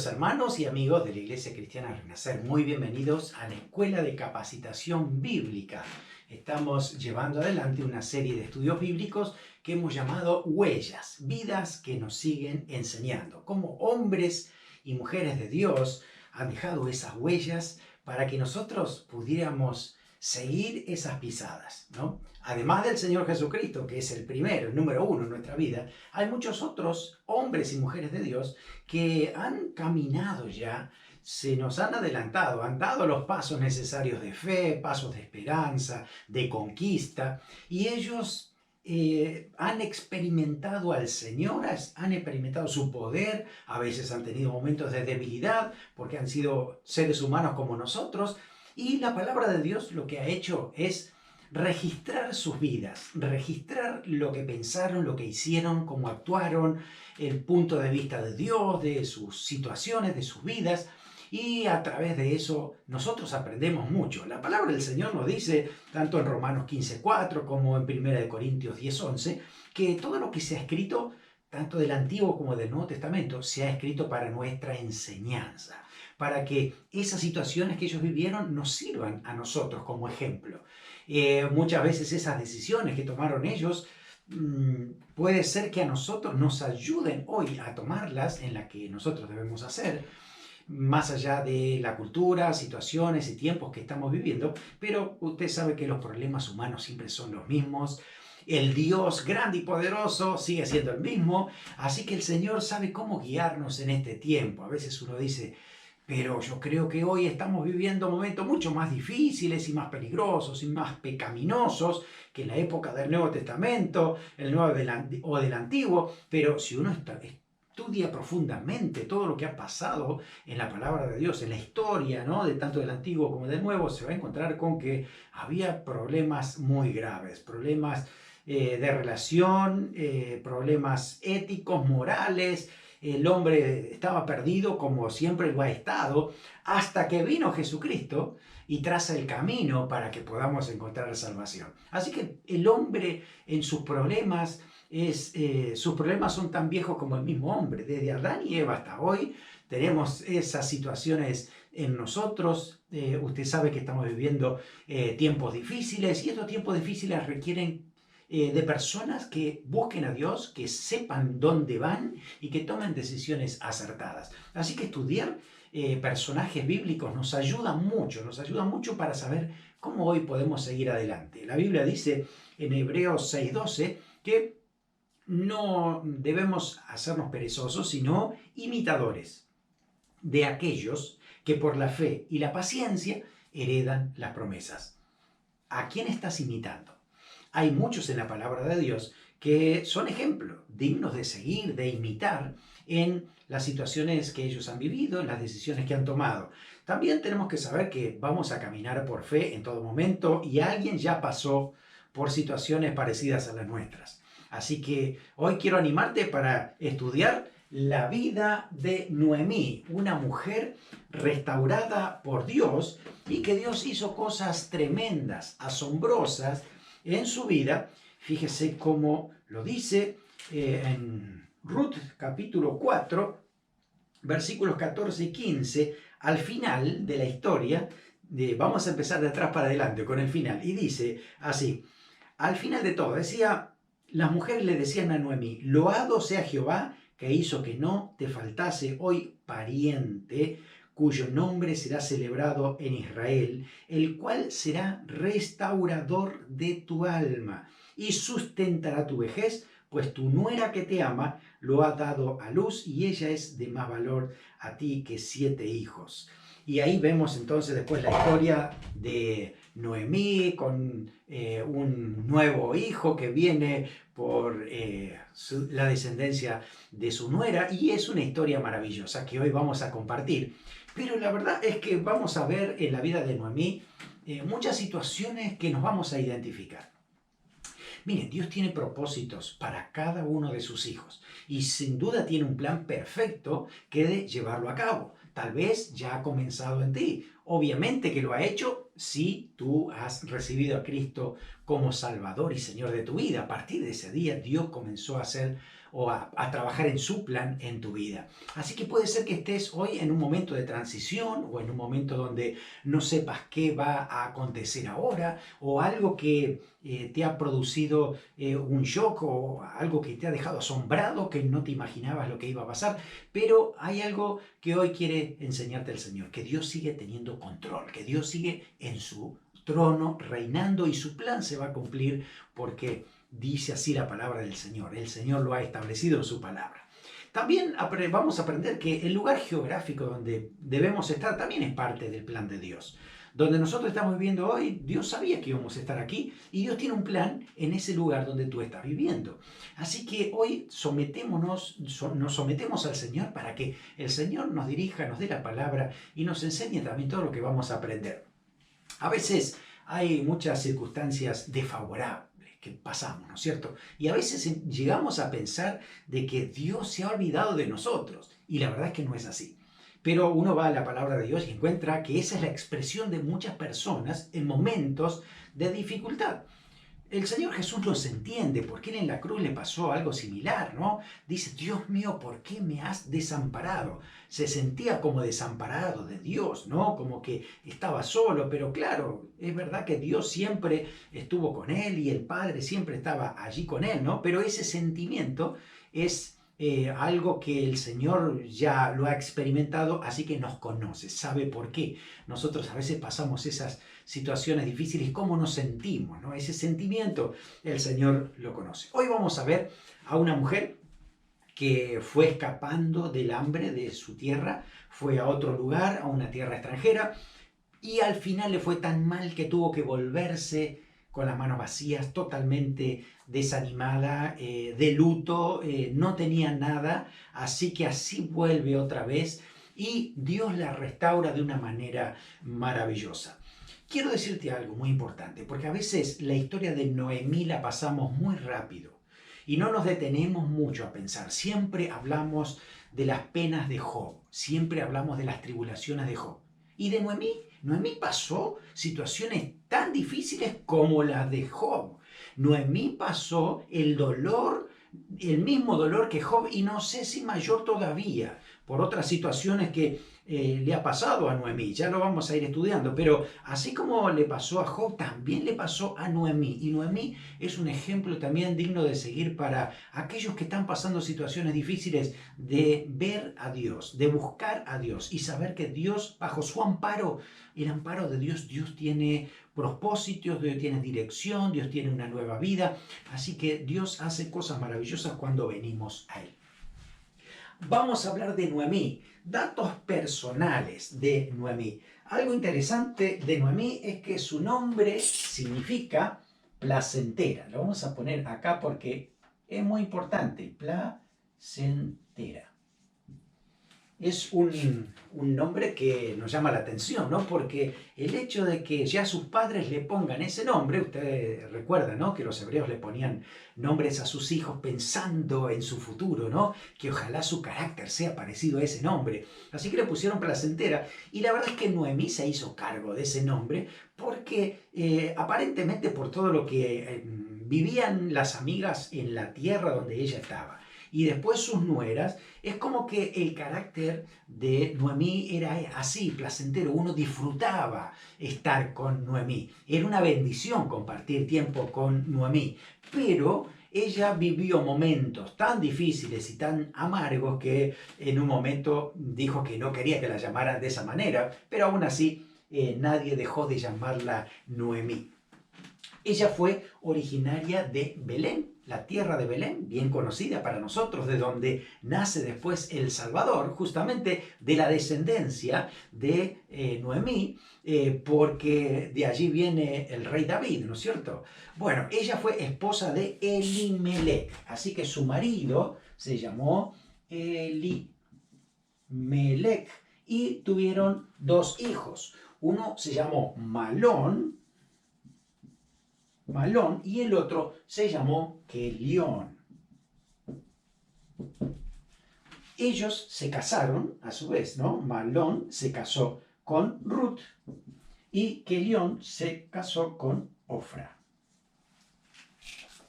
Queridos hermanos y amigos de la Iglesia Cristiana Renacer, muy bienvenidos a la Escuela de Capacitación Bíblica. Estamos llevando adelante una serie de estudios bíblicos que hemos llamado Huellas, vidas que nos siguen enseñando. Cómo hombres y mujeres de Dios han dejado esas huellas para que nosotros pudiéramos seguir esas pisadas, ¿no? Además del Señor Jesucristo, que es el primero, el número uno en nuestra vida, hay muchos otros hombres y mujeres de Dios que han caminado ya, se nos han adelantado, han dado los pasos necesarios de fe, pasos de esperanza, de conquista, y ellos han experimentado al Señor, han experimentado su poder, a veces han tenido momentos de debilidad porque han sido seres humanos como nosotros, y la palabra de Dios lo que ha hecho es registrar sus vidas, registrar lo que pensaron, lo que hicieron, cómo actuaron, el punto de vista de Dios, de sus situaciones, de sus vidas, y a través de eso nosotros aprendemos mucho. La palabra del Señor nos dice, tanto en Romanos 15:4 como en 1 Corintios 10:11, que todo lo que se ha escrito, tanto del Antiguo como del Nuevo Testamento, se ha escrito para nuestra enseñanza, para que esas situaciones que ellos vivieron nos sirvan a nosotros como ejemplo. Muchas veces esas decisiones que tomaron ellos puede ser que a nosotros nos ayuden hoy a tomarlas en la que nosotros debemos hacer, más allá de la cultura, situaciones y tiempos que estamos viviendo, pero usted sabe que los problemas humanos siempre son los mismos. El Dios grande y poderoso sigue siendo el mismo, así que el Señor sabe cómo guiarnos en este tiempo. A veces uno dice, pero yo creo que hoy estamos viviendo momentos mucho más difíciles y más peligrosos y más pecaminosos que en la época del Nuevo Testamento, el Nuevo o del Antiguo, pero si uno estudia profundamente todo lo que ha pasado en la palabra de Dios, en la historia, ¿no?, de tanto del Antiguo como del Nuevo, se va a encontrar con que había problemas muy graves, problemas de relación, problemas éticos, morales. El hombre estaba perdido como siempre lo ha estado, hasta que vino Jesucristo y traza el camino para que podamos encontrar salvación. Así que el hombre en sus problemas, sus problemas son tan viejos como el mismo hombre. Desde Adán y Eva hasta hoy tenemos esas situaciones en nosotros. Usted sabe que estamos viviendo tiempos difíciles, y estos tiempos difíciles requieren de personas que busquen a Dios, que sepan dónde van y que tomen decisiones acertadas. Así que estudiar personajes bíblicos nos ayuda mucho para saber cómo hoy podemos seguir adelante. La Biblia dice en Hebreos 6:12 que no debemos hacernos perezosos, sino imitadores de aquellos que por la fe y la paciencia heredan las promesas. ¿A quién estás imitando? Hay muchos en la palabra de Dios que son ejemplos dignos de seguir, de imitar en las situaciones que ellos han vivido, en las decisiones que han tomado. También tenemos que saber que vamos a caminar por fe en todo momento, y alguien ya pasó por situaciones parecidas a las nuestras. Así que hoy quiero animarte para estudiar la vida de Noemí, una mujer restaurada por Dios y que Dios hizo cosas tremendas, asombrosas en su vida. Fíjese cómo lo dice en Ruth capítulo 4, versículos 14 y 15, al final de la historia. Vamos a empezar de atrás para adelante con el final, y dice así: al final de todo, las mujeres le decían a Noemí, loado sea Jehová, que hizo que no te faltase hoy pariente, cuyo nombre será celebrado en Israel, el cual será restaurador de tu alma y sustentará tu vejez, pues tu nuera que te ama lo ha dado a luz, y ella es de más valor a ti que 7 hijos. Y ahí vemos entonces después la historia de Noemí con un nuevo hijo que viene por la descendencia de su nuera, y es una historia maravillosa que hoy vamos a compartir. Pero la verdad es que vamos a ver en la vida de Noemí muchas situaciones que nos vamos a identificar. Miren, Dios tiene propósitos para cada uno de sus hijos, y sin duda tiene un plan perfecto que de llevarlo a cabo. Tal vez ya ha comenzado en ti, Obviamente que lo ha hecho si tú has recibido a Cristo como Salvador y Señor de tu vida. A partir de ese día Dios comenzó a hacer o a trabajar en su plan en tu vida. Así que puede ser que estés hoy en un momento de transición o en un momento donde no sepas qué va a acontecer ahora o algo que te ha producido un shock o algo que te ha dejado asombrado, que no te imaginabas lo que iba a pasar. Pero hay algo que hoy quiere enseñarte el Señor, que Dios sigue teniendo control, que Dios sigue en su trono reinando y su plan se va a cumplir porque dice así la palabra del Señor. El Señor lo ha establecido en su palabra. También vamos a aprender que el lugar geográfico donde debemos estar también es parte del plan de Dios. Donde nosotros estamos viviendo hoy, Dios sabía que íbamos a estar aquí y Dios tiene un plan en ese lugar donde tú estás viviendo. Así que hoy nos sometemos al Señor para que el Señor nos dirija, nos dé la palabra y nos enseñe también todo lo que vamos a aprender. A veces hay muchas circunstancias desfavorables que pasamos, ¿no es cierto? Y a veces llegamos a pensar de que Dios se ha olvidado de nosotros. Y la verdad es que no es así. Pero uno va a la palabra de Dios y encuentra que esa es la expresión de muchas personas en momentos de dificultad. El Señor Jesús los entiende, porque Él en la cruz le pasó algo similar, ¿no? Dice, Dios mío, ¿por qué me has desamparado? Se sentía como desamparado de Dios, ¿no? Como que estaba solo, pero claro, es verdad que Dios siempre estuvo con Él y el Padre siempre estaba allí con Él, ¿no? Pero ese sentimiento es algo que el Señor ya lo ha experimentado, así que nos conoce, sabe por qué. Nosotros a veces pasamos esas situaciones difíciles, cómo nos sentimos, ¿no? Ese sentimiento el Señor lo conoce. Hoy vamos a ver a una mujer que fue escapando del hambre de su tierra, fue a otro lugar, a una tierra extranjera, y al final le fue tan mal que tuvo que volverse con las manos vacías, totalmente desanimada, de luto, no tenía nada, así que así vuelve otra vez y Dios la restaura de una manera maravillosa. Quiero decirte algo muy importante, porque a veces la historia de Noemí la pasamos muy rápido y no nos detenemos mucho a pensar. Siempre hablamos de las penas de Job, siempre hablamos de las tribulaciones de Job. ¿Y de Noemí? Noemí pasó situaciones tan difíciles como las de Job. Noemí pasó el dolor, el mismo dolor que Job, y no sé si mayor todavía, por otras situaciones que le ha pasado a Noemí. Ya lo vamos a ir estudiando, pero así como le pasó a Job, también le pasó a Noemí. Y Noemí es un ejemplo también digno de seguir para aquellos que están pasando situaciones difíciles, de ver a Dios, de buscar a Dios y saber que Dios, bajo su amparo, el amparo de Dios, Dios tiene propósitos, Dios tiene dirección, Dios tiene una nueva vida. Así que Dios hace cosas maravillosas cuando venimos a Él. Vamos a hablar de Noemí, datos personales de Noemí. Algo interesante de Noemí es que su nombre significa placentera. Lo vamos a poner acá porque es muy importante, placentera. Es un nombre que nos llama la atención, ¿no? Porque el hecho de que ya sus padres le pongan ese nombre, ustedes recuerdan, ¿no? Que los hebreos le ponían nombres a sus hijos pensando en su futuro, ¿no? Que ojalá su carácter sea parecido a ese nombre. Así que le pusieron placentera. Y la verdad es que Noemí se hizo cargo de ese nombre porque aparentemente por todo lo que vivían las amigas en la tierra donde ella estaba. Y después sus nueras, es como que el carácter de Noemí era así, placentero. Uno disfrutaba estar con Noemí. Era una bendición compartir tiempo con Noemí. Pero ella vivió momentos tan difíciles y tan amargos que en un momento dijo que no quería que la llamaran de esa manera, pero aún así nadie dejó de llamarla Noemí. Ella fue originaria de Belén, la tierra de Belén, bien conocida para nosotros, de donde nace después el Salvador, justamente de la descendencia de Noemí, porque de allí viene el rey David, ¿no es cierto? Bueno, ella fue esposa de Elimelech, así que su marido se llamó Elimelech y tuvieron dos hijos. Uno se llamó Malón, y el otro se llamó Kelión. Ellos se casaron, a su vez, ¿no? Malón se casó con Ruth y Kelión se casó con Ofra.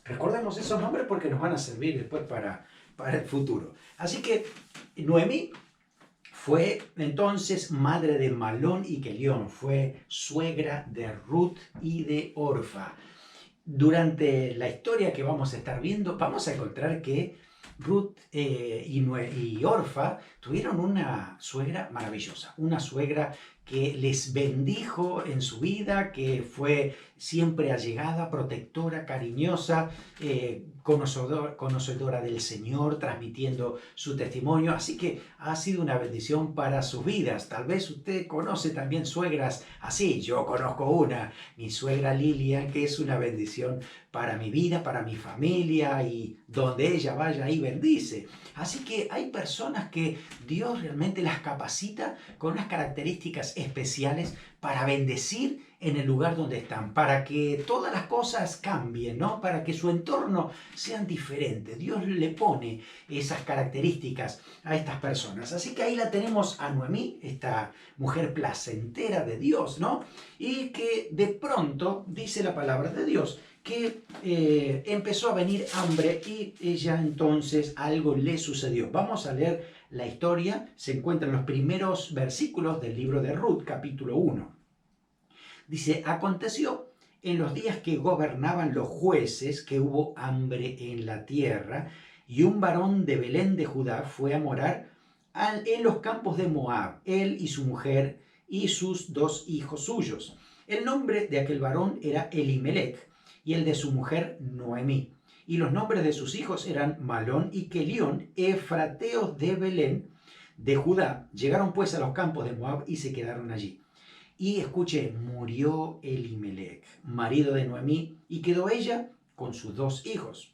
Recordemos esos nombres porque nos van a servir después para el futuro. Así que Noemí fue entonces madre de Malón y Kelión, fue suegra de Ruth y de Orfa. Durante la historia que vamos a estar viendo, vamos a encontrar que Ruth y Orfa tuvieron una suegra maravillosa, una suegra que les bendijo en su vida, que fue siempre allegada, protectora, cariñosa, conocedora del Señor, transmitiendo su testimonio. Así que ha sido una bendición para sus vidas. Tal vez usted conoce también suegras así. Yo conozco una, mi suegra Lilian, que es una bendición para mi vida, para mi familia, y donde ella vaya, ahí bendice. Así que hay personas que Dios realmente las capacita con unas características especiales para bendecir en el lugar donde están, para que todas las cosas cambien, ¿no? Para que su entorno sean diferentes. Dios le pone esas características a estas personas. Así que ahí la tenemos a Noemí, esta mujer placentera de Dios, ¿no? Y que de pronto, dice la palabra de Dios, que empezó a venir hambre y ella entonces algo le sucedió. Vamos a leer la historia, se encuentra en los primeros versículos del libro de Ruth, capítulo 1. Dice, aconteció en los días que gobernaban los jueces que hubo hambre en la tierra, y un varón de Belén de Judá fue a morar en los campos de Moab, él y su mujer y sus 2 hijos suyos. El nombre de aquel varón era Elimelech, y el de su mujer Noemí. Y los nombres de sus hijos eran Malón y Kelión, efrateos de Belén de Judá. Llegaron pues a los campos de Moab y se quedaron allí. Y escuche, murió Elimelech, marido de Noemí, y quedó ella con sus 2 hijos,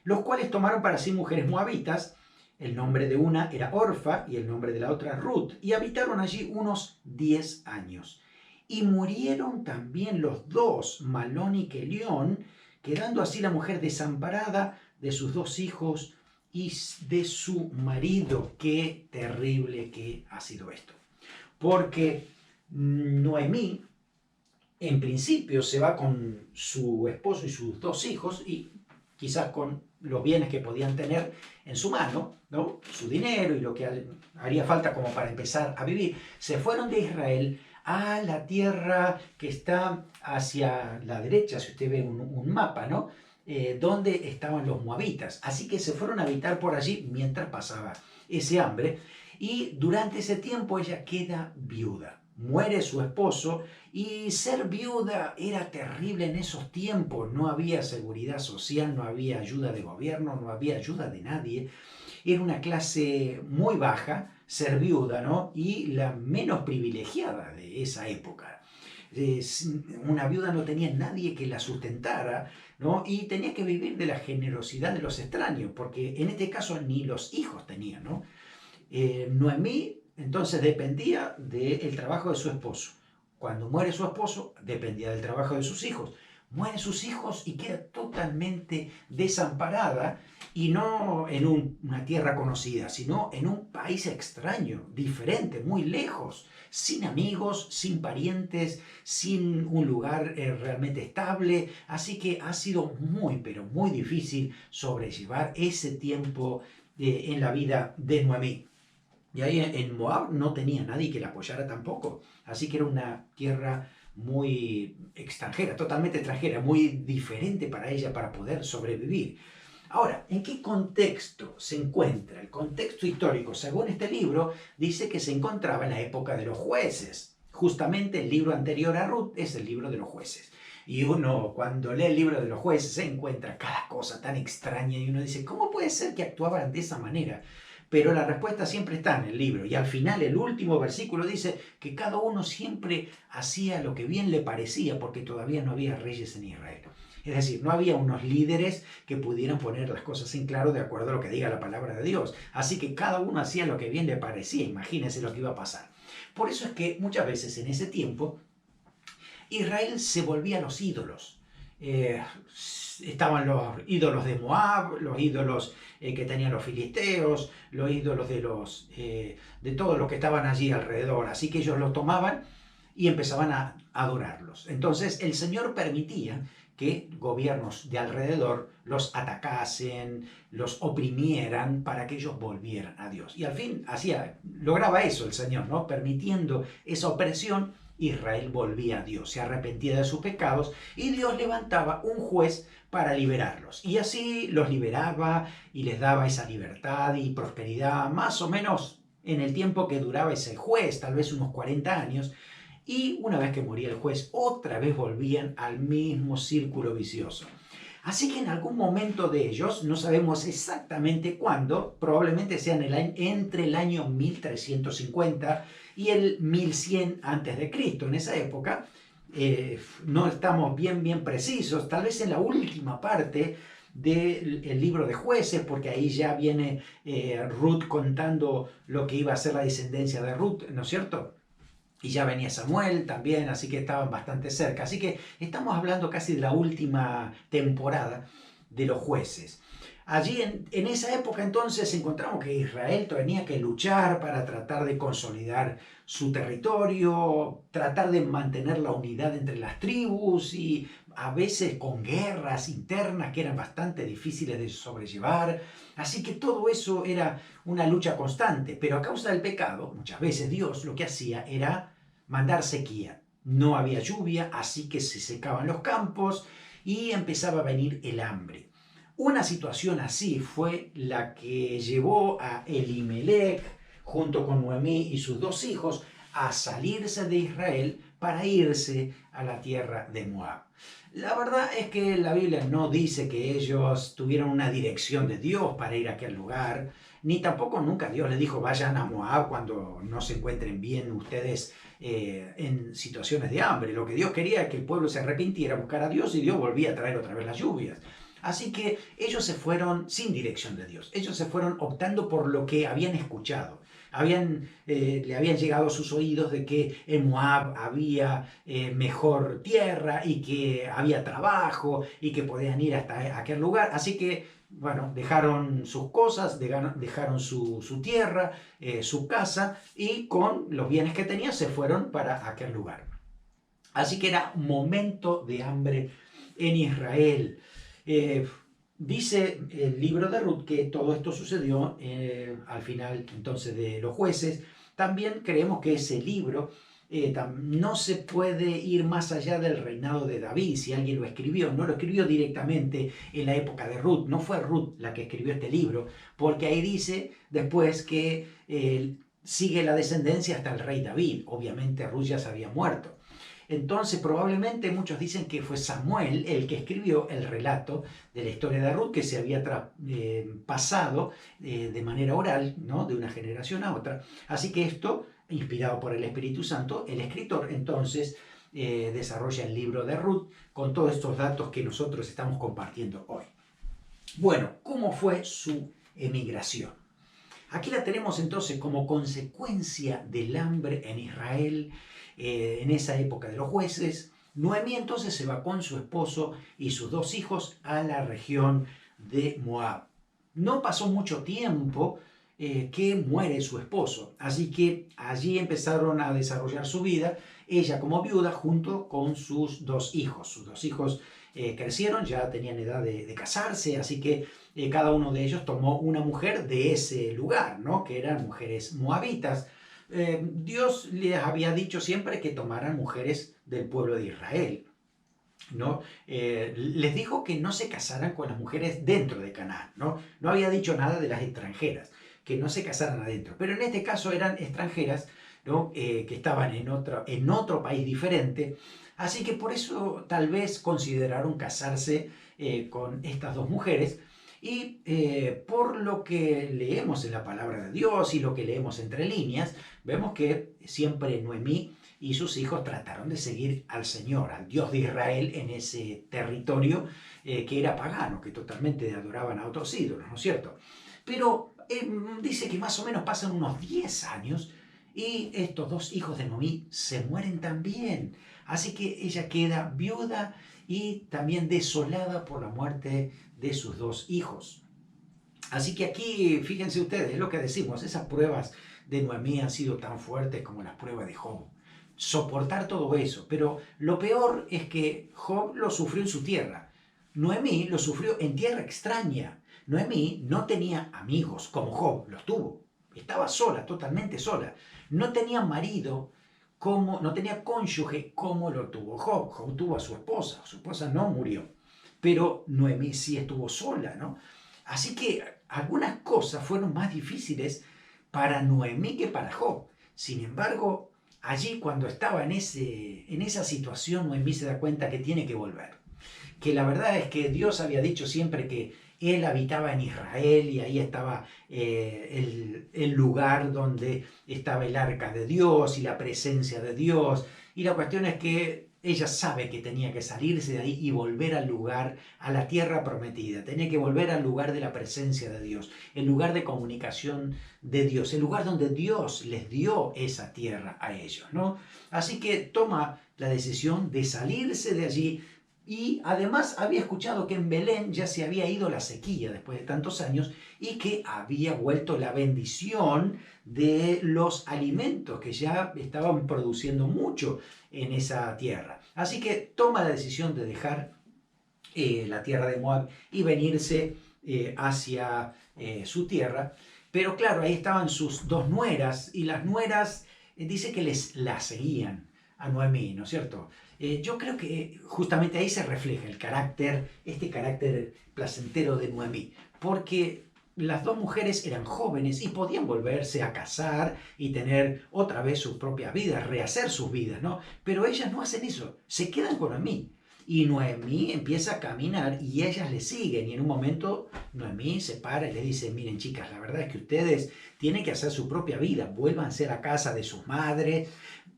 los cuales tomaron para sí mujeres moabitas. El nombre de una era Orfa y el nombre de la otra Ruth, y habitaron allí unos 10 años. Y murieron también los 2, Malón y Kelión, quedando así la mujer desamparada de sus 2 hijos y de su marido. Qué terrible que ha sido esto. Porque Noemí, en principio, se va con su esposo y sus 2 hijos, y quizás con los bienes que podían tener en su mano, ¿no? Su dinero y lo que haría falta como para empezar a vivir. Se fueron de Israel a la tierra que está hacia la derecha, si usted ve un mapa, ¿no? Donde estaban los moabitas. Así que se fueron a habitar por allí mientras pasaba ese hambre, y durante ese tiempo ella queda viuda. Muere su esposo, y ser viuda era terrible en esos tiempos. No había seguridad social, no había ayuda de gobierno, no había ayuda de nadie. Era una clase muy baja ser viuda, ¿no? Y la menos privilegiada de esa época. Una viuda no tenía nadie que la sustentara, ¿no? Y tenía que vivir de la generosidad de los extraños, porque en este caso ni los hijos tenían, ¿no? Noemí entonces dependía del trabajo de su esposo. Cuando muere su esposo, dependía del trabajo de sus hijos. Mueren sus hijos y queda totalmente desamparada, y no en una tierra conocida, sino en un país extraño, diferente, muy lejos, sin amigos, sin parientes, sin un lugar realmente estable. Así que ha sido muy, pero muy difícil sobrellevar ese tiempo en la vida de Noemí. Y ahí en Moab no tenía nadie que la apoyara tampoco. Así que era una tierra muy extranjera, totalmente extranjera, muy diferente para ella para poder sobrevivir. Ahora, ¿en qué contexto se encuentra? El contexto histórico, según este libro, dice que se encontraba en la época de los jueces. Justamente el libro anterior a Ruth es el libro de los jueces. Y uno, cuando lee el libro de los jueces, se encuentra cada cosa tan extraña y uno dice, ¿cómo puede ser que actuaban de esa manera? Pero la respuesta siempre está en el libro, y al final el último versículo dice que cada uno siempre hacía lo que bien le parecía, porque todavía no había reyes en Israel. Es decir, no había unos líderes que pudieran poner las cosas en claro de acuerdo a lo que diga la palabra de Dios. Así que cada uno hacía lo que bien le parecía. Imagínense lo que iba a pasar. Por eso es que muchas veces en ese tiempo Israel se volvía a los ídolos. eh, estaban los ídolos de Moab, los ídolos que tenían los filisteos, los ídolos de todos los que estaban allí alrededor. Así que ellos los tomaban y empezaban a adorarlos. Entonces el Señor permitía que gobiernos de alrededor los atacasen, los oprimieran para que ellos volvieran a Dios. Y al fin lograba eso el Señor, ¿no? Permitiendo esa opresión, Israel volvía a Dios, se arrepentía de sus pecados y Dios levantaba un juez para liberarlos. Y así los liberaba y les daba esa libertad y prosperidad, más o menos en el tiempo que duraba ese juez, tal vez unos 40 años. Y una vez que moría el juez, otra vez volvían al mismo círculo vicioso. Así que en algún momento de ellos, no sabemos exactamente cuándo, probablemente sea entre el año 1350 y el 1100 a.C. En esa época, no estamos bien precisos, tal vez en la última parte del libro de Jueces, porque ahí ya viene Ruth contando lo que iba a ser la descendencia de Ruth, ¿no es cierto? Y ya venía Samuel también, así que estaban bastante cerca. Así que estamos hablando casi de la última temporada de los jueces. Allí en esa época entonces encontramos que Israel tenía que luchar para tratar de consolidar su territorio, tratar de mantener la unidad entre las tribus y a veces con guerras internas que eran bastante difíciles de sobrellevar. Así que todo eso era una lucha constante, pero a causa del pecado, muchas veces Dios lo que hacía era mandar sequía. No había lluvia, así que se secaban los campos y empezaba a venir el hambre. Una situación así fue la que llevó a Elimelech, junto con Noemí y sus dos hijos, a salirse de Israel para irse a la tierra de Moab. La verdad es que la Biblia no dice que ellos tuvieron una dirección de Dios para ir a aquel lugar, ni tampoco nunca Dios les dijo vayan a Moab cuando no se encuentren bien ustedes en situaciones de hambre. Lo que Dios quería es que el pueblo se arrepintiera, buscara a Dios y Dios volvía a traer otra vez las lluvias. Así que ellos se fueron sin dirección de Dios. Ellos se fueron optando por lo que habían escuchado. Le habían llegado a sus oídos de que en Moab había mejor tierra y que había trabajo y que podían ir hasta aquel lugar. Así que, bueno, dejaron sus cosas, dejaron su tierra, su casa y con los bienes que tenían se fueron para aquel lugar. Así que era momento de hambre en Israel. Dice el libro de Ruth que todo esto sucedió al final entonces de los jueces. También creemos que ese libro no se puede ir más allá del reinado de David. Si alguien lo escribió, no lo escribió directamente en la época de Ruth. No fue Ruth la que escribió este libro, porque ahí dice después que sigue la descendencia hasta el rey David. Obviamente Ruth ya se había muerto. Entonces probablemente muchos dicen que fue Samuel el que escribió el relato de la historia de Ruth que se había pasado de manera oral, ¿no? De una generación a otra. Así que esto, inspirado por el Espíritu Santo, el escritor entonces desarrolla el libro de Ruth con todos estos datos que nosotros estamos compartiendo hoy. Bueno, ¿cómo fue su emigración? Aquí la tenemos entonces como consecuencia del hambre en Israel, en esa época de los jueces. Noemí entonces se va con su esposo y sus dos hijos a la región de Moab. No pasó mucho tiempo que muere su esposo, así que allí empezaron a desarrollar su vida, ella como viuda junto con sus dos hijos. Sus dos hijos crecieron, ya tenían edad de casarse, así que cada uno de ellos tomó una mujer de ese lugar, ¿no? Que eran mujeres moabitas. Dios les había dicho siempre que tomaran mujeres del pueblo de Israel, ¿no? Les dijo que no se casaran con las mujeres dentro de Canaán, ¿no? No había dicho nada de las extranjeras, que no se casaran adentro, pero en este caso eran extranjeras, ¿no? Que estaban en otro país diferente, así que por eso tal vez consideraron casarse con estas dos mujeres. Y por lo que leemos en la palabra de Dios y lo que leemos entre líneas, vemos que siempre Noemí y sus hijos trataron de seguir al Señor, al Dios de Israel en ese territorio que era pagano, que totalmente adoraban a otros ídolos, ¿no es cierto? Pero dice que más o menos pasan unos 10 años y estos dos hijos de Noemí se mueren también. Así que ella queda viuda y también desolada por la muerte de sus dos hijos. Así que aquí, fíjense ustedes, es lo que decimos, esas pruebas de Noemí han sido tan fuertes como las pruebas de Job. Soportar todo eso, pero lo peor es que Job lo sufrió en su tierra. Noemí lo sufrió en tierra extraña. Noemí no tenía amigos como Job los tuvo. Estaba sola, totalmente sola. No tenía marido no tenía cónyuge como lo tuvo Job. Job tuvo a su esposa no murió. Pero Noemí sí estuvo sola, ¿no? Así que algunas cosas fueron más difíciles para Noemí que para Job. Sin embargo, allí cuando estaba en esa situación, Noemí se da cuenta que tiene que volver. Que la verdad es que Dios había dicho siempre que él habitaba en Israel y ahí estaba el lugar donde estaba el arca de Dios y la presencia de Dios. Y la cuestión es que ella sabe que tenía que salirse de ahí y volver al lugar, a la tierra prometida. Tenía que volver al lugar de la presencia de Dios, el lugar de comunicación de Dios, el lugar donde Dios les dio esa tierra a ellos, ¿no? Así que toma la decisión de salirse de allí. Y además había escuchado que en Belén ya se había ido la sequía después de tantos años y que había vuelto la bendición de los alimentos que ya estaban produciendo mucho en esa tierra. Así que toma la decisión de dejar la tierra de Moab y venirse hacia su tierra. Pero claro, ahí estaban sus dos nueras y las nueras dice que la seguían a Noemí, ¿no es cierto? Yo creo que justamente ahí se refleja este carácter placentero de Noemí, porque las dos mujeres eran jóvenes y podían volverse a casar y tener otra vez sus propias vidas, rehacer sus vidas, ¿no? Pero ellas no hacen eso, se quedan con Noemí. Y Noemí empieza a caminar y ellas le siguen. Y en un momento Noemí se para y le dice, miren chicas, la verdad es que ustedes tienen que hacer su propia vida, vuélvanse a la casa de sus madres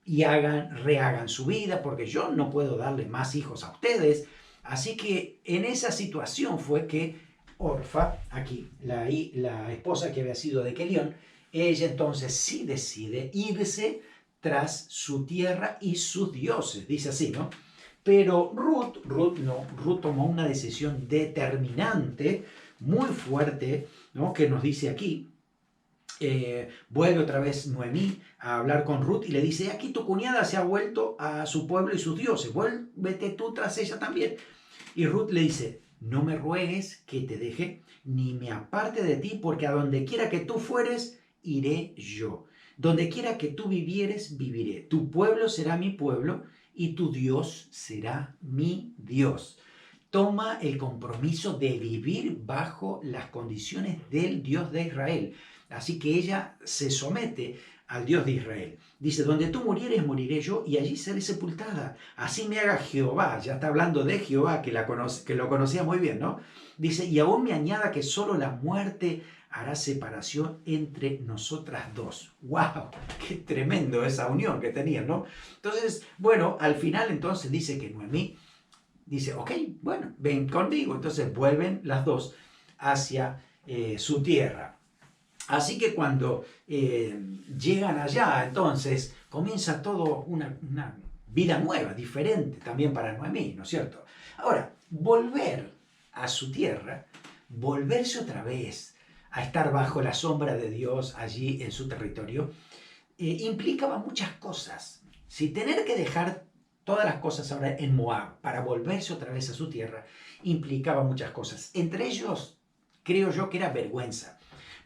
y rehagan su vida, porque yo no puedo darle más hijos a ustedes. Así que en esa situación fue que Orfa, aquí, la esposa que había sido de Kelión, ella entonces sí decide irse tras su tierra y sus dioses, dice así, ¿no? Pero Ruth tomó una decisión determinante, muy fuerte, ¿no? Que nos dice aquí, vuelve otra vez Noemí a hablar con Ruth y le dice, aquí tu cuñada se ha vuelto a su pueblo y sus dioses, vuélvete tú tras ella también. Y Ruth le dice, no me ruegues que te deje, ni me aparte de ti, porque a donde quiera que tú fueres, iré yo. Donde quiera que tú vivieres, viviré. Tu pueblo será mi pueblo y tu Dios será mi Dios. Toma el compromiso de vivir bajo las condiciones del Dios de Israel. Así que ella se somete al Dios de Israel. Dice, donde tú murieres, moriré yo, y allí seré sepultada. Así me haga Jehová. Ya está hablando de Jehová, que lo conocía muy bien, ¿no? Dice, y aún me añada que solo la muerte hará separación entre nosotras dos. ¡Wow! ¡Qué tremendo esa unión que tenían!, ¿no? Entonces, bueno, al final entonces dice que Noemí dice, ok, bueno, ven conmigo. Entonces vuelven las dos hacia su tierra. Así que cuando llegan allá, entonces comienza todo una vida nueva, diferente también para Noemí, ¿no es cierto? Ahora, volver a su tierra, volverse otra vez a estar bajo la sombra de Dios allí en su territorio, implicaba muchas cosas. Si tener que dejar todas las cosas ahora en Moab para volverse otra vez a su tierra, implicaba muchas cosas. Entre ellos, creo yo que era vergüenza.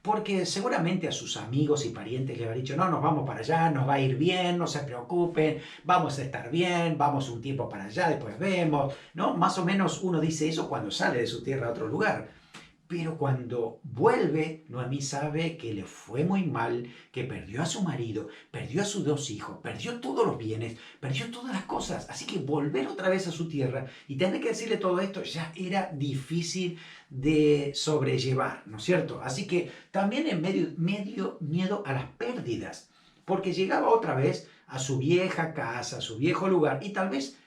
Porque seguramente a sus amigos y parientes le habían dicho, no, nos vamos para allá, nos va a ir bien, no se preocupen, vamos a estar bien, vamos un tiempo para allá, después vemos, ¿no? Más o menos uno dice eso cuando sale de su tierra a otro lugar. Pero cuando vuelve, Noemí sabe que le fue muy mal, que perdió a su marido, perdió a sus dos hijos, perdió todos los bienes, perdió todas las cosas. Así que volver otra vez a su tierra y tener que decirle todo esto ya era difícil de sobrellevar, ¿no es cierto? Así que también en medio miedo a las pérdidas, porque llegaba otra vez a su vieja casa, a su viejo lugar, y tal vez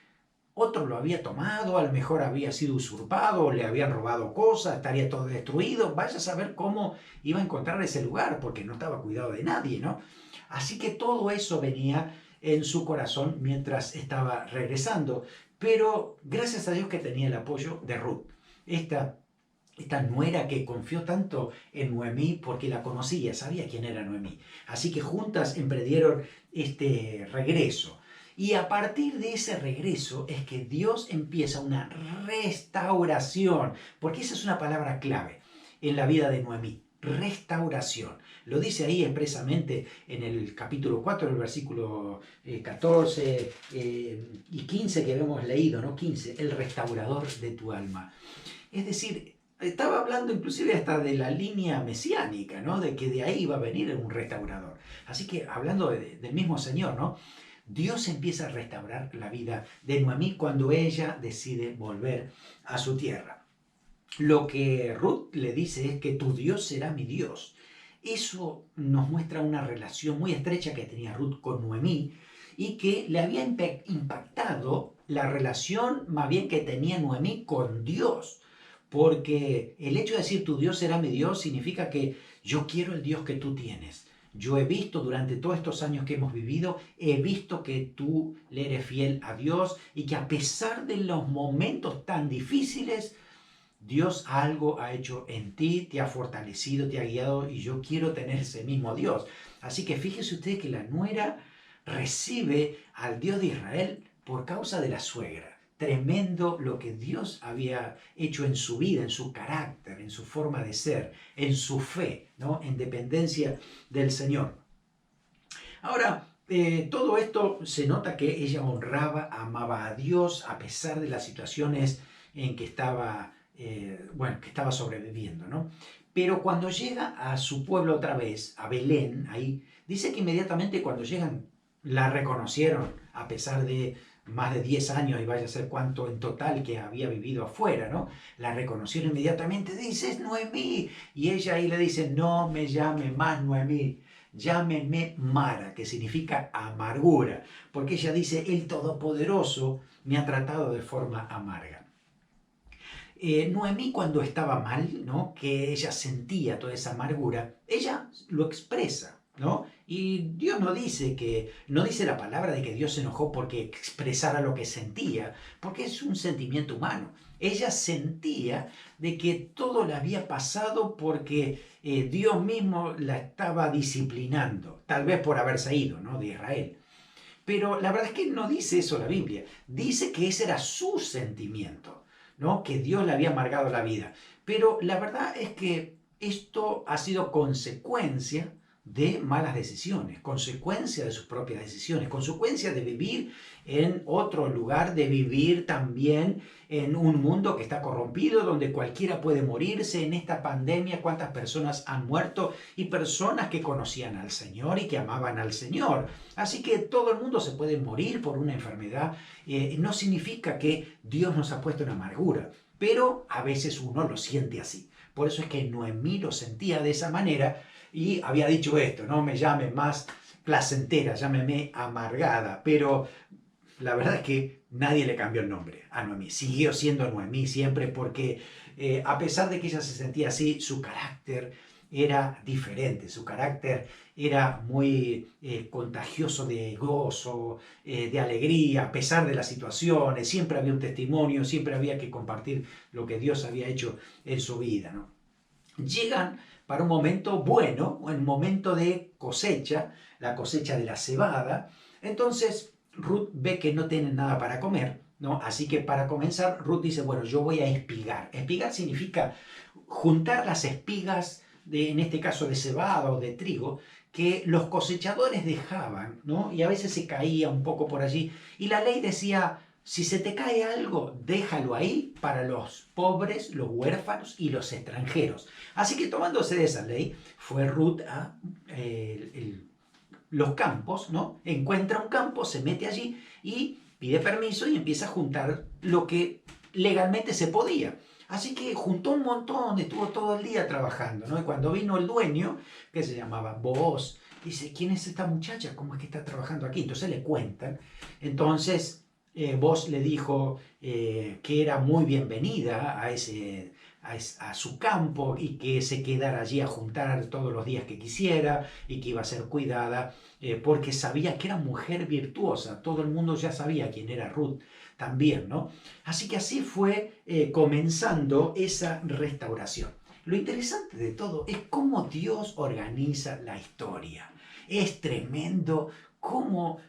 otro lo había tomado, a lo mejor había sido usurpado, le habían robado cosas, estaría todo destruido. Vaya a saber cómo iba a encontrar ese lugar, porque no estaba cuidado de nadie, ¿no? Así que todo eso venía en su corazón mientras estaba regresando. Pero gracias a Dios que tenía el apoyo de Ruth, esta nuera que confió tanto en Noemí porque la conocía, sabía quién era Noemí. Así que juntas emprendieron este regreso. Y a partir de ese regreso es que Dios empieza una restauración, porque esa es una palabra clave en la vida de Noemí. Restauración. Lo dice ahí expresamente en el capítulo 4, el versículo 14 y 15 que hemos leído, ¿no? 15, el restaurador de tu alma. Es decir, estaba hablando inclusive hasta de la línea mesiánica, ¿no? De que de ahí iba a venir un restaurador. Así que hablando del mismo Señor, ¿no? Dios empieza a restaurar la vida de Noemí cuando ella decide volver a su tierra. Lo que Ruth le dice es que tu Dios será mi Dios. Eso nos muestra una relación muy estrecha que tenía Ruth con Noemí y que le había impactado la relación más bien que tenía Noemí con Dios. Porque el hecho de decir tu Dios será mi Dios significa que yo quiero el Dios que tú tienes. Yo he visto durante todos estos años que hemos vivido, he visto que tú le eres fiel a Dios y que a pesar de los momentos tan difíciles, Dios algo ha hecho en ti, te ha fortalecido, te ha guiado y yo quiero tener ese mismo Dios. Así que fíjese usted que la nuera recibe al Dios de Israel por causa de la suegra. Tremendo lo que Dios había hecho en su vida, en su carácter, en su forma de ser, en su fe, ¿no? En dependencia del Señor. Ahora, todo esto se nota que ella honraba, amaba a Dios a pesar de las situaciones en que estaba que estaba sobreviviendo, ¿no? Pero cuando llega a su pueblo otra vez, a Belén, ahí, dice que inmediatamente cuando llegan la reconocieron, a pesar de más de 10 años y vaya a ser cuánto en total que había vivido afuera, ¿no? La reconocieron inmediatamente, dice, es Noemí. Y ella ahí le dice, no me llame más Noemí, llámenme Mara, que significa amargura, porque ella dice, el Todopoderoso me ha tratado de forma amarga. Noemí cuando estaba mal, ¿no? Que ella sentía toda esa amargura, ella lo expresa, ¿no? Y Dios no dice la palabra de que Dios se enojó porque expresara lo que sentía, porque es un sentimiento humano. Ella sentía de que todo le había pasado porque Dios mismo la estaba disciplinando, tal vez por haberse ido, ¿no? De Israel. Pero la verdad es que no dice eso la Biblia, dice que ese era su sentimiento, ¿no? Que Dios le había amargado la vida. Pero la verdad es que esto ha sido consecuencia de malas decisiones, consecuencia de sus propias decisiones, consecuencia de vivir en otro lugar, de vivir también en un mundo que está corrompido, donde cualquiera puede morirse. En esta pandemia, cuántas personas han muerto y personas que conocían al Señor y que amaban al Señor. Así que todo el mundo se puede morir por una enfermedad. No significa que Dios nos ha puesto en amargura, pero a veces uno lo siente así. Por eso es que Noemí lo sentía de esa manera y había dicho esto, no me llame más placentera, llámeme amargada, pero la verdad es que nadie le cambió el nombre a Noemí, siguió siendo Noemí siempre porque a pesar de que ella se sentía así, su carácter era diferente, su carácter era muy contagioso de gozo, de alegría, a pesar de las situaciones, siempre había un testimonio, siempre había que compartir lo que Dios había hecho en su vida, ¿no? Llegan para un momento bueno, un momento de cosecha, la cosecha de la cebada. Entonces Ruth ve que no tienen nada para comer, ¿no? Así que para comenzar Ruth dice, bueno, yo voy a espigar. Espigar significa juntar las espigas, en este caso de cebada o de trigo, que los cosechadores dejaban, ¿no? Y a veces se caía un poco por allí. Y la ley decía, si se te cae algo, déjalo ahí para los pobres, los huérfanos y los extranjeros. Así que tomándose de esa ley, fue Ruth a los campos, ¿no? Encuentra un campo, se mete allí y pide permiso y empieza a juntar lo que legalmente se podía. Así que juntó un montón, estuvo todo el día trabajando, ¿no? Y cuando vino el dueño, que se llamaba Booz, dice, ¿quién es esta muchacha? ¿Cómo es que está trabajando aquí? Entonces le cuentan. Entonces Booz le dijo que era muy bienvenida a su campo y que se quedara allí a juntar todos los días que quisiera y que iba a ser cuidada porque sabía que era mujer virtuosa. Todo el mundo ya sabía quién era Ruth también, ¿no? Así que así fue comenzando esa restauración. Lo interesante de todo es cómo Dios organiza la historia. Es tremendo cómo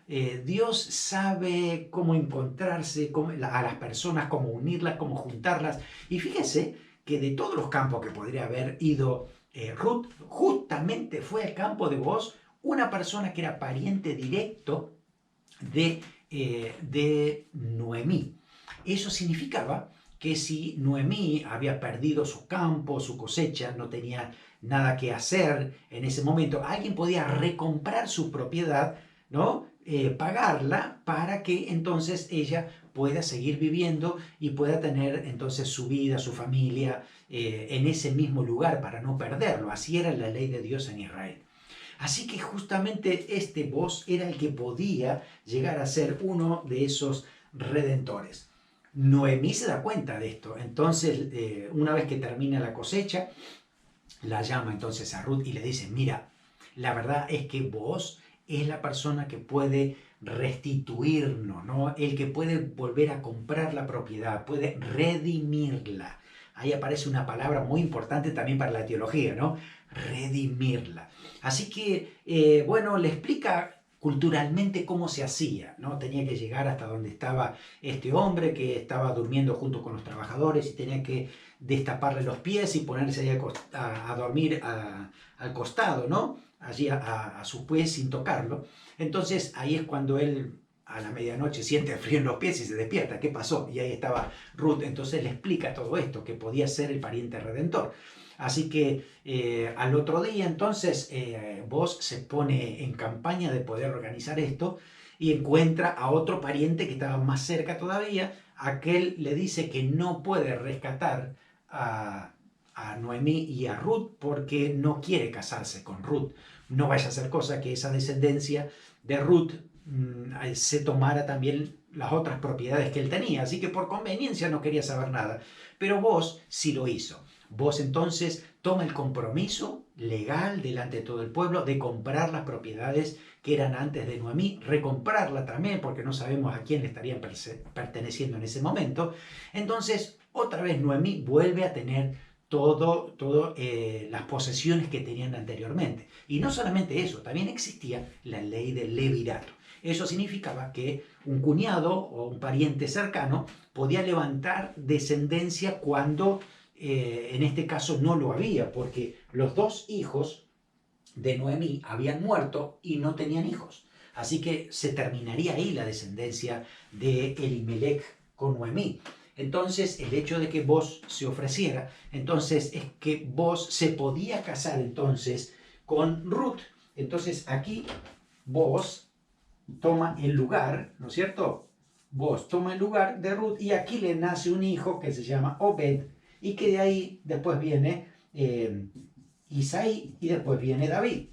Dios sabe cómo encontrarse a las personas, cómo unirlas, cómo juntarlas. Y fíjese que de todos los campos que podría haber ido Ruth, justamente fue al campo de Booz una persona que era pariente directo de Noemí. Eso significaba que si Noemí había perdido su campo, su cosecha, no tenía nada que hacer en ese momento, alguien podía recomprar su propiedad, ¿no? Pagarla para que entonces ella pueda seguir viviendo y pueda tener entonces su vida, su familia en ese mismo lugar para no perderlo. Así era la ley de Dios en Israel. Así que justamente este Booz era el que podía llegar a ser uno de esos redentores. Noemí se da cuenta de esto. Entonces, una vez que termina la cosecha, la llama entonces a Ruth y le dice, mira, la verdad es que Booz es la persona que puede restituirnos, ¿no? El que puede volver a comprar la propiedad, puede redimirla. Ahí aparece una palabra muy importante también para la teología, ¿no? Redimirla. Así que, bueno, le explica culturalmente cómo se hacía, ¿no? Tenía que llegar hasta donde estaba este hombre que estaba durmiendo junto con los trabajadores y tenía que destaparle los pies y ponerse ahí a dormir al costado, ¿no? Allí a su pies sin tocarlo. Entonces ahí es cuando él a la medianoche siente frío en los pies y se despierta. ¿Qué pasó? Y ahí estaba Ruth. Entonces le explica todo esto, que podía ser el pariente redentor. Así que al otro día entonces Booz se pone en campaña de poder organizar esto y encuentra a otro pariente que estaba más cerca todavía. Aquel le dice que no puede rescatar a Noemí y a Ruth porque no quiere casarse con Ruth. No vaya a ser cosa que esa descendencia de Ruth se tomara también las otras propiedades que él tenía. Así que por conveniencia no quería saber nada. Pero Booz sí lo hizo. Booz entonces toma el compromiso legal delante de todo el pueblo de comprar las propiedades que eran antes de Noemí, recomprarla también porque no sabemos a quién le estarían perteneciendo en ese momento. Entonces, otra vez Noemí vuelve a tener todas las posesiones que tenían anteriormente. Y no solamente eso, también existía la ley del levirato. Eso significaba que un cuñado o un pariente cercano podía levantar descendencia cuando en este caso no lo había, porque los dos hijos de Noemí habían muerto y no tenían hijos. Así que se terminaría ahí la descendencia de Elimelech con Noemí. Entonces, el hecho de que Booz se ofreciera, entonces es que Booz se podía casar entonces con Ruth. Entonces, aquí Booz toma el lugar, ¿no es cierto? Booz toma el lugar de Ruth y aquí le nace un hijo que se llama Obed y que de ahí después viene Isaí y después viene David.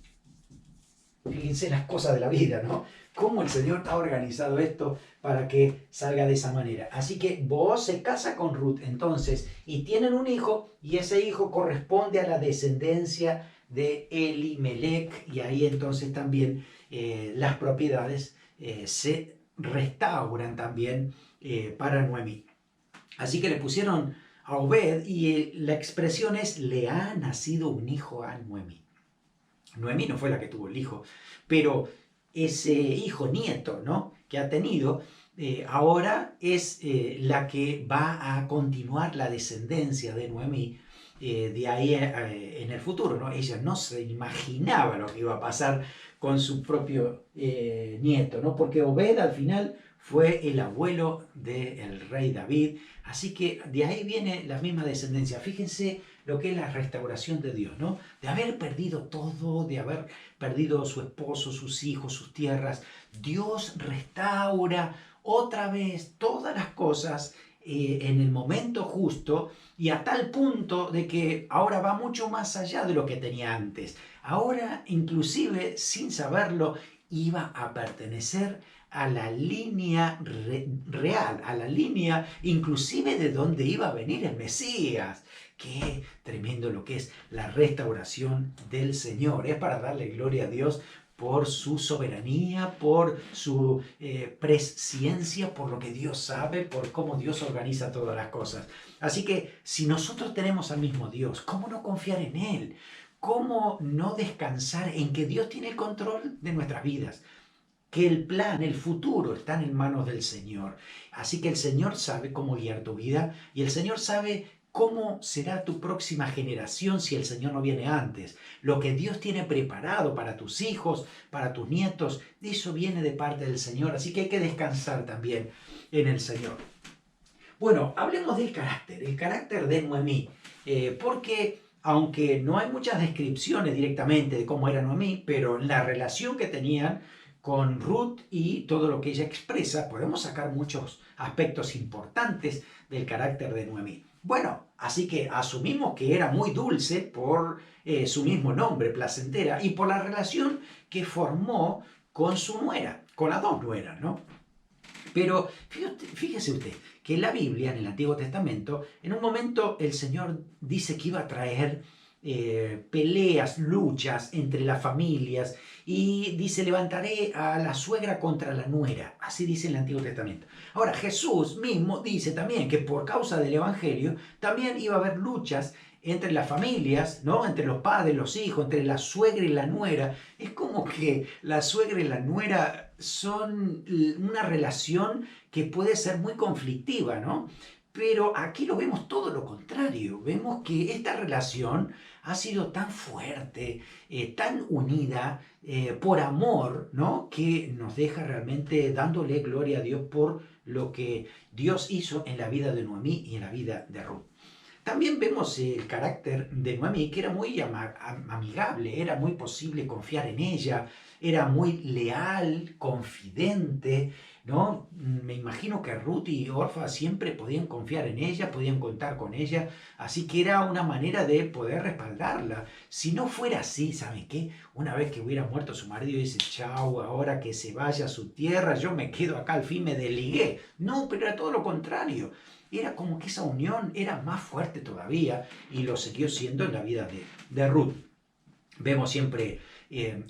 Fíjense las cosas de la vida, ¿no? Cómo el Señor ha organizado esto para que salga de esa manera. Así que Booz se casa con Ruth entonces y tienen un hijo y ese hijo corresponde a la descendencia de Elimelech y ahí entonces también las propiedades se restauran también para Noemí. Así que le pusieron a Obed y la expresión es le ha nacido un hijo a Noemí. Noemí no fue la que tuvo el hijo, pero ese hijo nieto, ¿no?, que ha tenido, ahora es la que va a continuar la descendencia de Noemí de ahí en el futuro, ¿no? Ella no se imaginaba lo que iba a pasar con su propio nieto, ¿no? Porque Obed al final fue el abuelo del rey David, así que de ahí viene la misma descendencia. Fíjense lo que es la restauración de Dios, ¿no? De haber perdido todo, de haber perdido su esposo, sus hijos, sus tierras. Dios restaura otra vez todas las cosas en el momento justo y a tal punto de que ahora va mucho más allá de lo que tenía antes. Ahora, inclusive, sin saberlo, iba a pertenecer a la línea real, a la línea inclusive de donde iba a venir el Mesías. Qué tremendo lo que es la restauración del Señor. Es para darle gloria a Dios por su soberanía, por su presciencia, por lo que Dios sabe, por cómo Dios organiza todas las cosas. Así que si nosotros tenemos al mismo Dios, ¿cómo no confiar en Él? ¿Cómo no descansar en que Dios tiene el control de nuestras vidas? Que el plan, el futuro está en manos del Señor. Así que el Señor sabe cómo guiar tu vida y el Señor sabe cómo será tu próxima generación si el Señor no viene antes. Lo que Dios tiene preparado para tus hijos, para tus nietos, eso viene de parte del Señor. Así que hay que descansar también en el Señor. Bueno, hablemos del el carácter de Noemí, porque aunque no hay muchas descripciones directamente de cómo era Noemí, pero la relación que tenían con Ruth y todo lo que ella expresa, podemos sacar muchos aspectos importantes del carácter de Noemí. Bueno, así que asumimos que era muy dulce por su mismo nombre, placentera, y por la relación que formó con su nuera, con las dos nueras, ¿no? Pero fíjese usted que en la Biblia, en el Antiguo Testamento, en un momento el Señor dice que iba a traer peleas, luchas entre las familias y dice, levantaré a la suegra contra la nuera. Así dice el Antiguo Testamento. Ahora, Jesús mismo dice también que por causa del Evangelio también iba a haber luchas entre las familias, ¿no? Entre los padres, los hijos, entre la suegra y la nuera. Es como que la suegra y la nuera son una relación que puede ser muy conflictiva, ¿no? Pero aquí lo vemos todo lo contrario. Vemos que esta relación ha sido tan fuerte, tan unida por amor, ¿no? Que nos deja realmente dándole gloria a Dios por lo que Dios hizo en la vida de Noemí y en la vida de Ruth. También vemos el carácter de Noemí, que era muy amigable, era muy posible confiar en ella, era muy leal, confidente, ¿no? Me imagino que Ruth y Orfa siempre podían confiar en ella, podían contar con ella, así que era una manera de poder respaldarla. Si no fuera así, ¿saben qué? Una vez que hubiera muerto su marido, dice, chau, ahora que se vaya a su tierra, yo me quedo acá, al fin me desligué. No, pero era todo lo contrario. Era como que esa unión era más fuerte todavía y lo siguió siendo en la vida de Ruth. Vemos siempre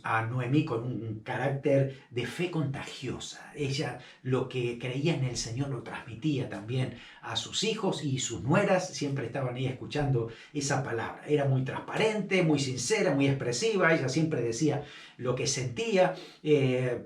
a Noemí con un carácter de fe contagiosa. Ella lo que creía en el Señor lo transmitía también a sus hijos y sus nueras. Siempre estaban ahí escuchando esa palabra. Era muy transparente, muy sincera, muy expresiva. Ella siempre decía lo que sentía,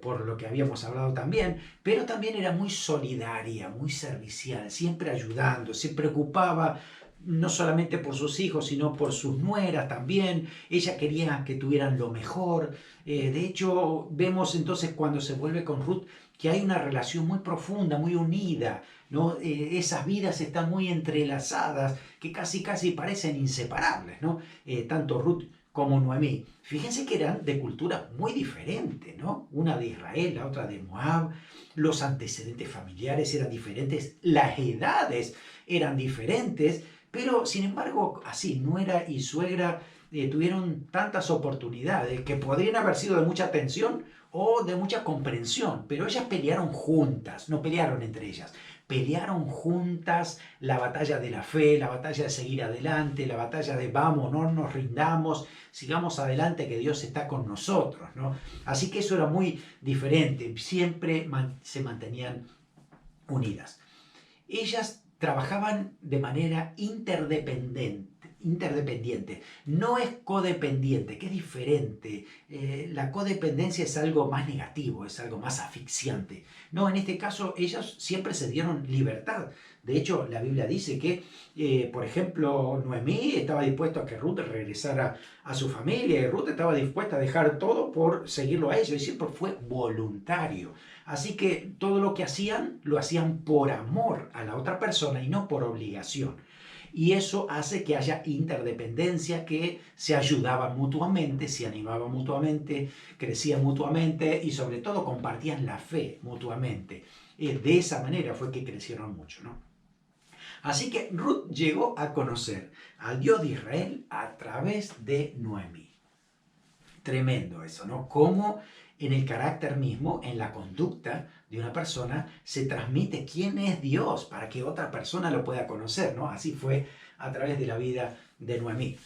por lo que habíamos hablado también. Pero también era muy solidaria, muy servicial, siempre ayudando, se preocupaba no solamente por sus hijos, sino por sus nueras también. Ella quería que tuvieran lo mejor. De hecho, vemos entonces cuando se vuelve con Ruth que hay una relación muy profunda, muy unida, ¿no? Esas vidas están muy entrelazadas, que casi parecen inseparables, ¿no? Tanto Ruth como Noemí. Fíjense que eran de cultura muy diferente, ¿no? Una de Israel, la otra de Moab. Los antecedentes familiares eran diferentes, las edades eran diferentes. Pero, sin embargo, así, nuera y suegra tuvieron tantas oportunidades que podrían haber sido de mucha tensión o de mucha comprensión, pero ellas pelearon juntas, no pelearon entre ellas, pelearon juntas la batalla de la fe, la batalla de seguir adelante, la batalla de vamos, no nos rindamos, sigamos adelante que Dios está con nosotros, ¿no? Así que eso era muy diferente, siempre se mantenían unidas. Ellas trabajaban de manera interdependiente, no es codependiente, que es diferente. La codependencia es algo más negativo, es algo más asfixiante. No, en este caso ellos siempre se dieron libertad. De hecho, la Biblia dice que, por ejemplo, Noemí estaba dispuesta a que Ruth regresara a su familia y Ruth estaba dispuesta a dejar todo por seguirlo a ellos y siempre fue voluntario. Así que todo lo que hacían, lo hacían por amor a la otra persona y no por obligación. Y eso hace que haya interdependencia, que se ayudaban mutuamente, se animaban mutuamente, crecían mutuamente y sobre todo compartían la fe mutuamente. De esa manera fue que crecieron mucho, ¿no? Así que Ruth llegó a conocer al Dios de Israel a través de Noemí. Tremendo eso, ¿no? Cómo en el carácter mismo, en la conducta de una persona, se transmite quién es Dios para que otra persona lo pueda conocer, ¿no? Así fue a través de la vida de Noemí.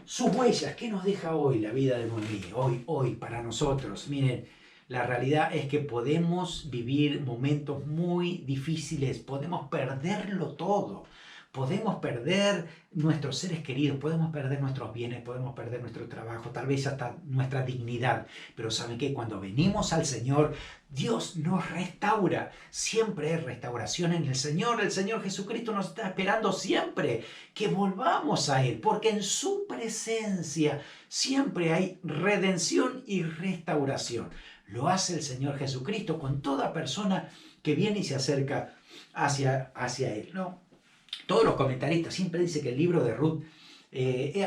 Sus huellas, ¿qué nos deja hoy la vida de Noemí? Hoy, para nosotros. Miren, la realidad es que podemos vivir momentos muy difíciles, podemos perderlo todo. Podemos perder nuestros seres queridos, podemos perder nuestros bienes, podemos perder nuestro trabajo, tal vez hasta nuestra dignidad. Pero ¿saben qué? Cuando venimos al Señor, Dios nos restaura. Siempre hay restauración en el Señor. El Señor Jesucristo nos está esperando siempre que volvamos a Él, porque en su presencia siempre hay redención y restauración. Lo hace el Señor Jesucristo con toda persona que viene y se acerca hacia Él, ¿no? Todos los comentaristas siempre dicen que el libro de Ruth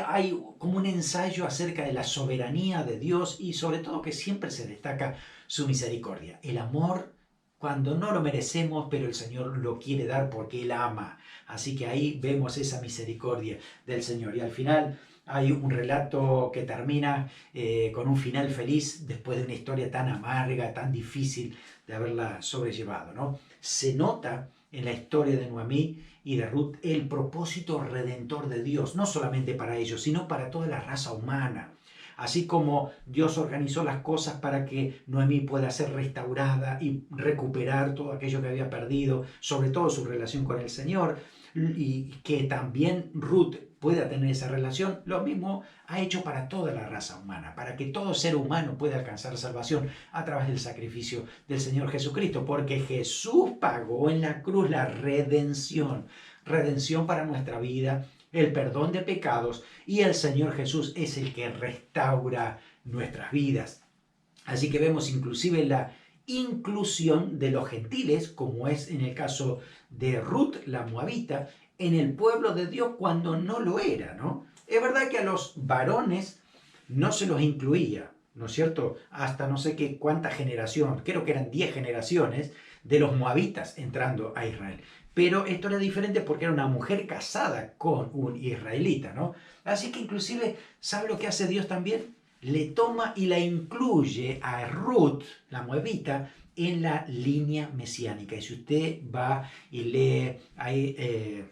hay como un ensayo acerca de la soberanía de Dios y sobre todo que siempre se destaca su misericordia. El amor cuando no lo merecemos, pero el Señor lo quiere dar porque Él ama. Así que ahí vemos esa misericordia del Señor. Y al final hay un relato que termina con un final feliz después de una historia tan amarga, tan difícil de haberla sobrellevado, ¿no? Se nota en la historia de Noemí y de Ruth el propósito redentor de Dios, no solamente para ellos, sino para toda la raza humana. Así como Dios organizó las cosas para que Noemí pueda ser restaurada y recuperar todo aquello que había perdido, sobre todo su relación con el Señor, y que también Ruth pueda tener esa relación, lo mismo ha hecho para toda la raza humana, para que todo ser humano pueda alcanzar salvación a través del sacrificio del Señor Jesucristo, porque Jesús pagó en la cruz la redención para nuestra vida, el perdón de pecados, y el Señor Jesús es el que restaura nuestras vidas. Así que vemos inclusive la inclusión de los gentiles, como es en el caso de Ruth, la moabita, en el pueblo de Dios cuando no lo era, ¿no? Es verdad que a los varones no se los incluía, ¿no es cierto? Hasta no sé qué cuánta generación, creo que eran 10 generaciones de los moabitas entrando a Israel. Pero esto era diferente porque era una mujer casada con un israelita, ¿no? Así que inclusive, ¿sabe lo que hace Dios también? Le toma y la incluye a Ruth, la moabita, en la línea mesiánica. Y si usted va y lee ahí,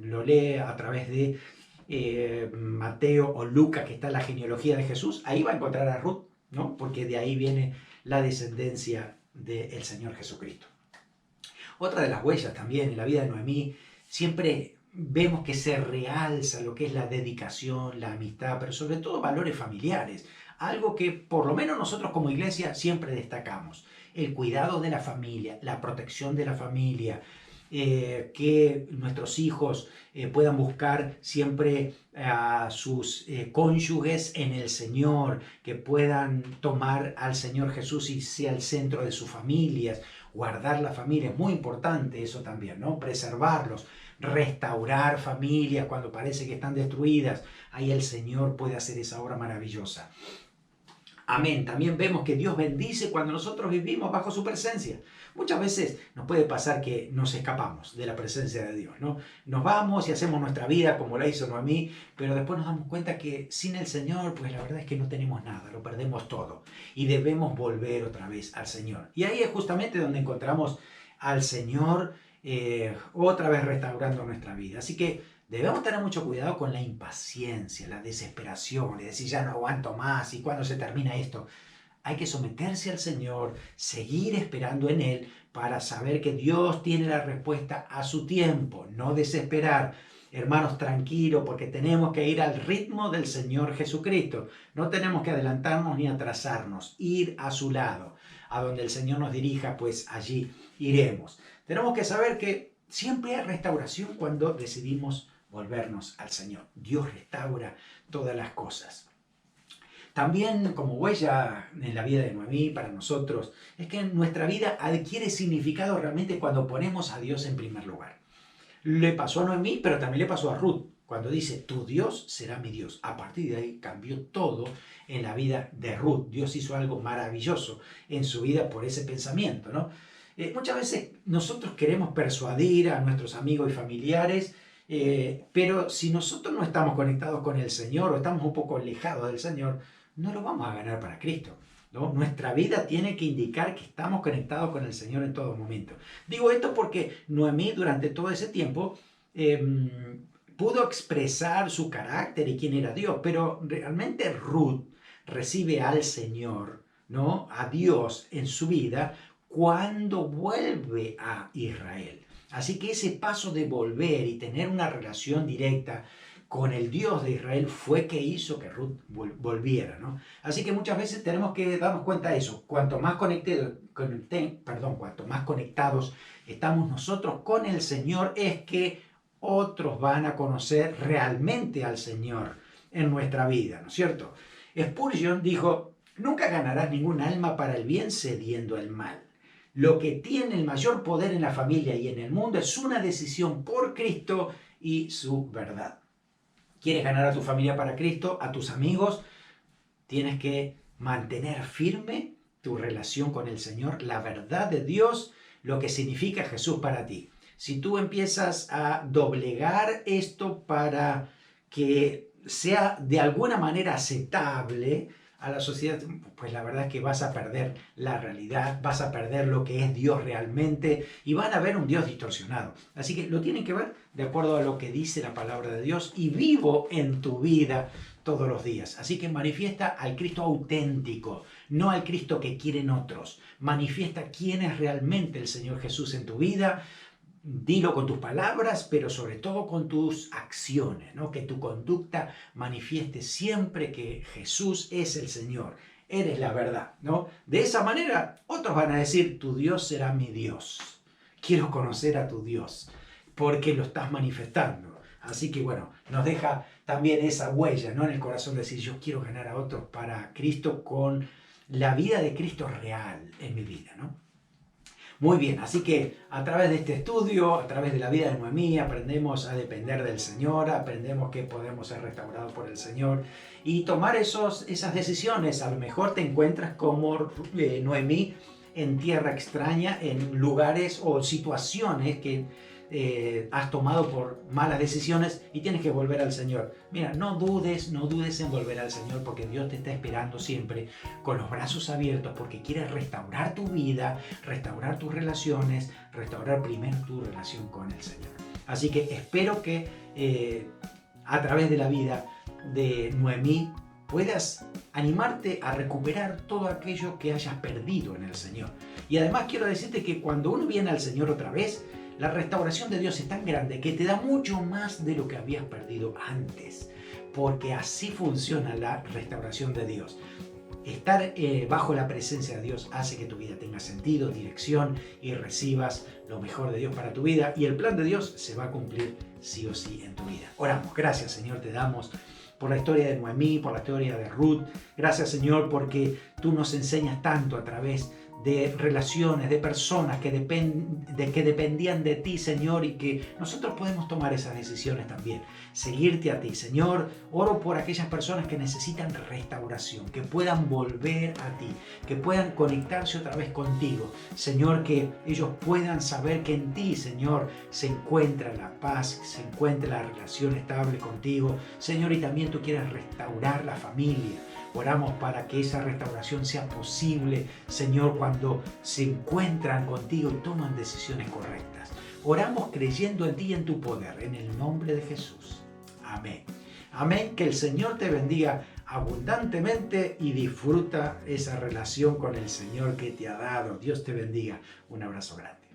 lo lee a través de Mateo o Lucas, que está en la genealogía de Jesús, ahí va a encontrar a Ruth, ¿no? Porque de ahí viene la descendencia del Señor Jesucristo. Otra de las huellas también en la vida de Noemí, siempre vemos que se realza lo que es la dedicación, la amistad, pero sobre todo valores familiares. Algo que por lo menos nosotros como iglesia siempre destacamos. El cuidado de la familia, la protección de la familia, que nuestros hijos puedan buscar siempre a sus cónyuges en el Señor, que puedan tomar al Señor Jesús y sea el centro de sus familias, guardar la familia, es muy importante eso también, ¿no? Preservarlos, restaurar familias cuando parece que están destruidas, ahí el Señor puede hacer esa obra maravillosa. Amén. También vemos que Dios bendice cuando nosotros vivimos bajo su presencia. Muchas veces nos puede pasar que nos escapamos de la presencia de Dios, ¿no? Nos vamos y hacemos nuestra vida como la hizo Noemí, pero después nos damos cuenta que sin el Señor, pues la verdad es que no tenemos nada, lo perdemos todo y debemos volver otra vez al Señor. Y ahí es justamente donde encontramos al Señor otra vez restaurando nuestra vida. Así que debemos tener mucho cuidado con la impaciencia, la desesperación, de decir ya no aguanto más y cuándo se termina esto. Hay que someterse al Señor, seguir esperando en Él para saber que Dios tiene la respuesta a su tiempo, no desesperar. Hermanos, tranquilos, porque tenemos que ir al ritmo del Señor Jesucristo. No tenemos que adelantarnos ni atrasarnos, ir a su lado. A donde el Señor nos dirija, pues allí iremos. Tenemos que saber que siempre hay restauración cuando decidimos volvernos al Señor. Dios restaura todas las cosas. También como huella en la vida de Noemí para nosotros es que nuestra vida adquiere significado realmente cuando ponemos a Dios en primer lugar. Le pasó a Noemí, pero también le pasó a Ruth, cuando dice, tu Dios será mi Dios. A partir de ahí cambió todo en la vida de Ruth. Dios hizo algo maravilloso en su vida por ese pensamiento, ¿no? Muchas veces nosotros queremos persuadir a nuestros amigos y familiares, pero si nosotros no estamos conectados con el Señor o estamos un poco alejados del Señor, no lo vamos a ganar para Cristo. ¿no? Nuestra vida tiene que indicar que estamos conectados con el Señor en todo momento. Digo esto porque Noemí durante todo ese tiempo pudo expresar su carácter y quién era Dios, pero realmente Ruth recibe al Señor, ¿no? A Dios en su vida cuando vuelve a Israel. Así que ese paso de volver y tener una relación directa con el Dios de Israel fue que hizo que Ruth volviera, ¿no? Así que muchas veces tenemos que darnos cuenta de eso. Cuanto más cuanto más conectados estamos nosotros con el Señor, es que otros van a conocer realmente al Señor en nuestra vida, ¿no es cierto? Spurgeon dijo: nunca ganarás ningún alma para el bien cediendo el mal. Lo que tiene el mayor poder en la familia y en el mundo es una decisión por Cristo y su verdad. ¿Quieres ganar a tu familia para Cristo, a tus amigos? Tienes que mantener firme tu relación con el Señor, la verdad de Dios, lo que significa Jesús para ti. Si tú empiezas a doblegar esto para que sea de alguna manera aceptable a la sociedad, pues la verdad es que vas a perder la realidad, vas a perder lo que es Dios realmente y van a ver un Dios distorsionado. Así que lo tienen que ver de acuerdo a lo que dice la palabra de Dios y vivo en tu vida todos los días. Así que manifiesta al Cristo auténtico, no al Cristo que quieren otros. Manifiesta quién es realmente el Señor Jesús en tu vida. Dilo con tus palabras, pero sobre todo con tus acciones, ¿no? Que tu conducta manifieste siempre que Jesús es el Señor. Eres la verdad, ¿no? De esa manera, otros van a decir: tu Dios será mi Dios. Quiero conocer a tu Dios, porque lo estás manifestando. Así que bueno, nos deja también esa huella, ¿no? En el corazón de decir: yo quiero ganar a otros para Cristo con la vida de Cristo real en mi vida, ¿no? Muy bien, así que a través de este estudio, a través de la vida de Noemí, aprendemos a depender del Señor, aprendemos que podemos ser restaurados por el Señor y tomar esas decisiones. A lo mejor te encuentras como Noemí en tierra extraña, en lugares o situaciones que has tomado por malas decisiones y tienes que volver al Señor. Mira, no dudes en volver al Señor, porque Dios te está esperando siempre con los brazos abiertos, porque quiere restaurar tu vida, restaurar tus relaciones, restaurar primero tu relación con el Señor. Así que espero que a través de la vida de Noemí puedas animarte a recuperar todo aquello que hayas perdido en el Señor. Y además quiero decirte que cuando uno viene al Señor otra vez, la restauración de Dios es tan grande que te da mucho más de lo que habías perdido antes, porque así funciona la restauración de Dios. Estar bajo la presencia de Dios hace que tu vida tenga sentido, dirección y recibas lo mejor de Dios para tu vida, y el plan de Dios se va a cumplir sí o sí en tu vida. Oramos. Gracias, Señor, te damos por la historia de Noemí, por la historia de Ruth. Gracias, Señor, porque tú nos enseñas tanto a través de relaciones, de personas que dependían de ti, Señor, y que nosotros podemos tomar esas decisiones también. Seguirte a ti, Señor. Oro por aquellas personas que necesitan restauración, que puedan volver a ti, que puedan conectarse otra vez contigo. Señor, que ellos puedan saber que en ti, Señor, se encuentra la paz, se encuentra la relación estable contigo. Señor, y también tú quieres restaurar la familia. Oramos para que esa restauración sea posible, Señor, cuando se encuentran contigo y toman decisiones correctas. Oramos creyendo en ti y en tu poder, en el nombre de Jesús. Amén. Amén. Que el Señor te bendiga abundantemente y disfruta esa relación con el Señor que te ha dado. Dios te bendiga. Un abrazo grande.